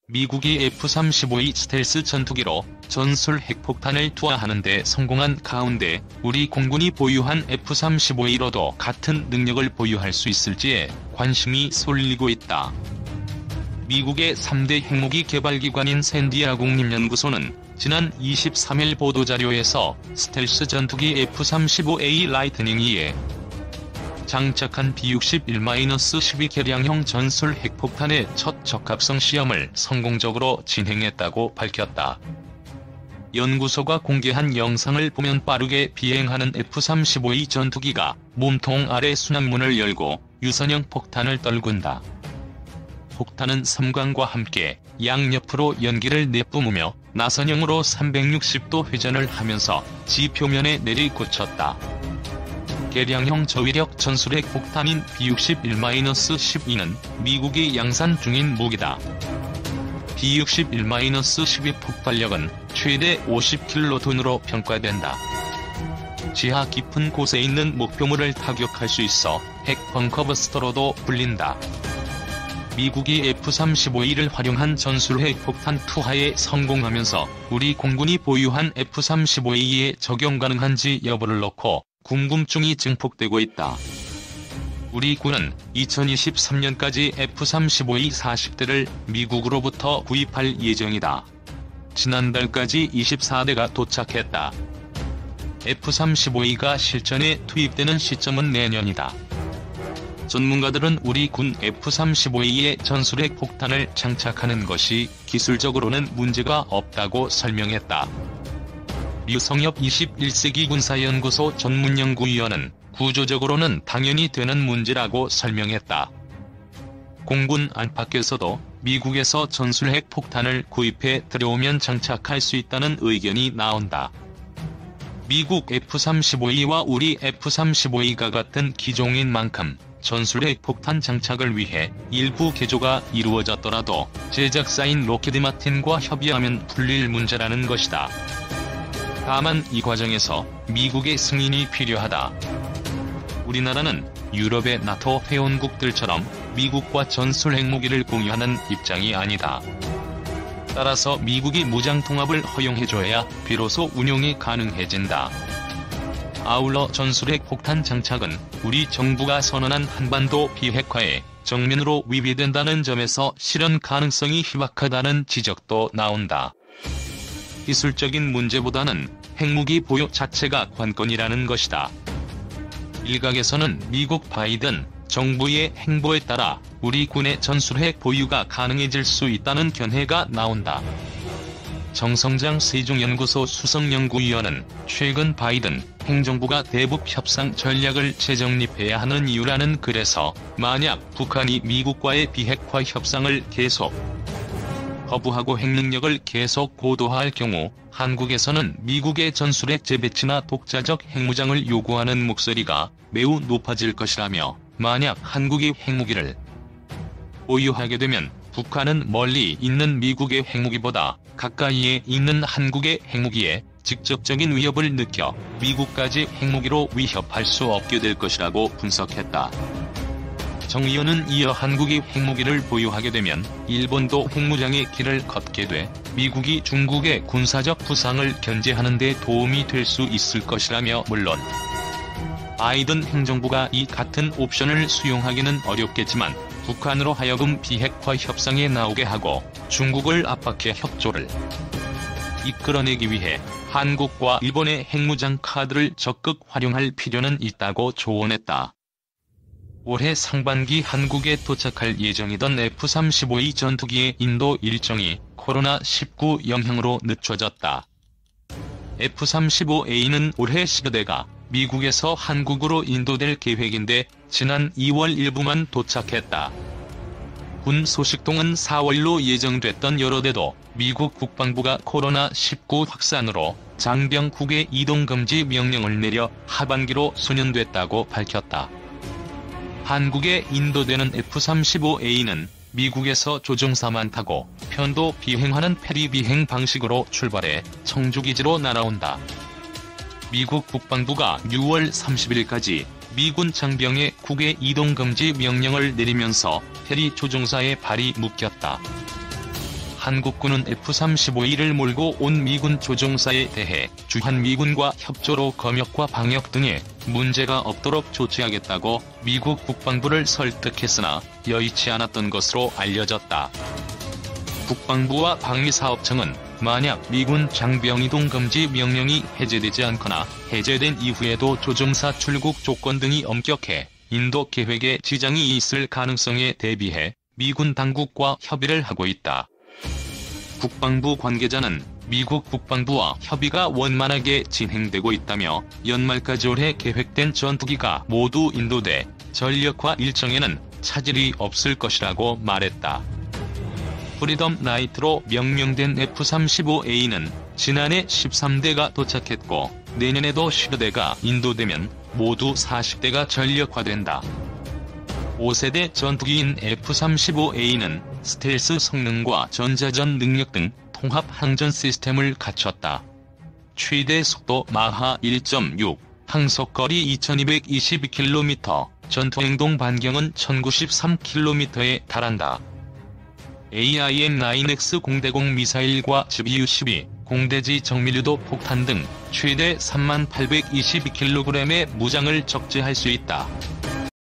미국이 F-35E 스텔스 전투기로 전술 핵폭탄을 투하하는 데 성공한 가운데 우리 공군이 보유한 F-35E로도 같은 능력을 보유할 수 있을지에 관심이 쏠리고 있다. 미국의 3대 핵무기 개발기관인 샌디아 국립연구소는 지난 23일 보도자료에서 스텔스 전투기 F-35A 라이트닝2에 장착한 B-61-12 개량형 전술 핵폭탄의 첫 적합성 시험을 성공적으로 진행했다고 밝혔다. 연구소가 공개한 영상을 보면 빠르게 비행하는 F-35E 전투기가 몸통 아래 순항문을 열고 유선형 폭탄을 떨군다. 폭탄은 섬광과 함께 양옆으로 연기를 내뿜으며 나선형으로 360도 회전을 하면서 지표면에 내리꽂혔다. 개량형 저위력 전술핵 폭탄인 B-61-12는 미국이 양산 중인 무기다. B-61-12 폭발력은 최대 50킬로톤으로 평가된다. 지하 깊은 곳에 있는 목표물을 타격할 수 있어 핵 벙커버스터로도 불린다. 미국이 F-35E를 활용한 전술핵 폭탄 투하에 성공하면서 우리 공군이 보유한 F-35E에 적용 가능한지 여부를 놓고 궁금증이 증폭되고 있다. 우리 군은 2023년까지 F-35E 40대를 미국으로부터 구입할 예정이다. 지난달까지 24대가 도착했다. F-35E가 실전에 투입되는 시점은 내년이다. 전문가들은 우리 군 F-35E에 전술핵 폭탄을 장착하는 것이 기술적으로는 문제가 없다고 설명했다. 류성엽 21세기 군사연구소 전문연구위원은 구조적으로는 당연히 되는 문제라고 설명했다. 공군 안팎에서도 미국에서 전술핵 폭탄을 구입해 들여오면 장착할 수 있다는 의견이 나온다. 미국 F-35E와 우리 F-35E가 같은 기종인 만큼 전술핵 폭탄 장착을 위해 일부 개조가 이루어졌더라도 제작사인 로키드 마틴과 협의하면 풀릴 문제라는 것이다. 다만 이 과정에서 미국의 승인이 필요하다. 우리나라는 유럽의 나토 회원국들처럼 미국과 전술 핵무기를 공유하는 입장이 아니다. 따라서 미국이 무장통합을 허용해줘야 비로소 운용이 가능해진다. 아울러 전술핵 폭탄 장착은 우리 정부가 선언한 한반도 비핵화에 정면으로 위배된다는 점에서 실현 가능성이 희박하다는 지적도 나온다. 기술적인 문제보다는 핵무기 보유 자체가 관건이라는 것이다. 일각에서는 미국 바이든 정부의 행보에 따라 우리 군의 전술핵 보유가 가능해질 수 있다는 견해가 나온다. 정성장 세종연구소 수석연구위원은 최근 바이든 행정부가 대북 협상 전략을 재정립해야 하는 이유라는 글에서 만약 북한이 미국과의 비핵화 협상을 계속 거부하고 핵능력을 계속 고도화할 경우 한국에서는 미국의 전술핵 재배치나 독자적 핵무장을 요구하는 목소리가 매우 높아질 것이라며 만약 한국이 핵무기를 보유하게 되면 북한은 멀리 있는 미국의 핵무기보다 가까이에 있는 한국의 핵무기에 직접적인 위협을 느껴 미국까지 핵무기로 위협할 수 없게 될 것이라고 분석했다. 정 의원은 이어 한국이 핵무기를 보유하게 되면 일본도 핵무장의 길을 걷게 돼 미국이 중국의 군사적 부상을 견제하는 데 도움이 될 수 있을 것이라며 물론 바이든 행정부가 이 같은 옵션을 수용하기는 어렵겠지만 북한으로 하여금 비핵화 협상에 나오게 하고 중국을 압박해 협조를 이끌어내기 위해 한국과 일본의 핵무장 카드를 적극 활용할 필요는 있다고 조언했다. 올해 상반기 한국에 도착할 예정이던 F-35E 전투기의 인도 일정이 코로나19 영향으로 늦춰졌다. F-35A는 올해 10여대가 미국에서 한국으로 인도될 계획인데 지난 2월 일부만 도착했다. 군 소식통은 4월로 예정됐던 여러 대도 미국 국방부가 코로나19 확산으로 장병국의 이동금지 명령을 내려 하반기로 수년됐다고 밝혔다. 한국에 인도되는 F-35A는 미국에서 조종사만 타고 편도 비행하는 페리 비행 방식으로 출발해 청주기지로 날아온다. 미국 국방부가 6월 30일까지 미군 장병의 국외 이동금지 명령을 내리면서 페리 조종사의 발이 묶였다. 한국군은 F-35E를 몰고 온 미군 조종사에 대해 주한미군과 협조로 검역과 방역 등에 문제가 없도록 조치하겠다고 미국 국방부를 설득했으나 여의치 않았던 것으로 알려졌다. 국방부와 방위사업청은 만약 미군 장병 이동 금지 명령이 해제되지 않거나 해제된 이후에도 조종사 출국 조건 등이 엄격해 인도 계획에 지장이 있을 가능성에 대비해 미군 당국과 협의를 하고 있다. 국방부 관계자는 미국 국방부와 협의가 원만하게 진행되고 있다며 연말까지 올해 계획된 전투기가 모두 인도돼 전력화 일정에는 차질이 없을 것이라고 말했다. 프리덤 나이트로 명명된 F-35A는 지난해 13대가 도착했고 내년에도 15대가 인도되면 모두 40대가 전력화된다. 5세대 전투기인 F-35A는 스텔스 성능과 전자전 능력 등 통합 항전 시스템을 갖췄다. 최대 속도 마하 1.6, 항속거리 2222km, 전투행동 반경은 1093km에 달한다. AIM-9X 공대공 미사일과 GBU-12, 공대지 정밀유도 폭탄 등 최대 3822kg의 무장을 적재할 수 있다.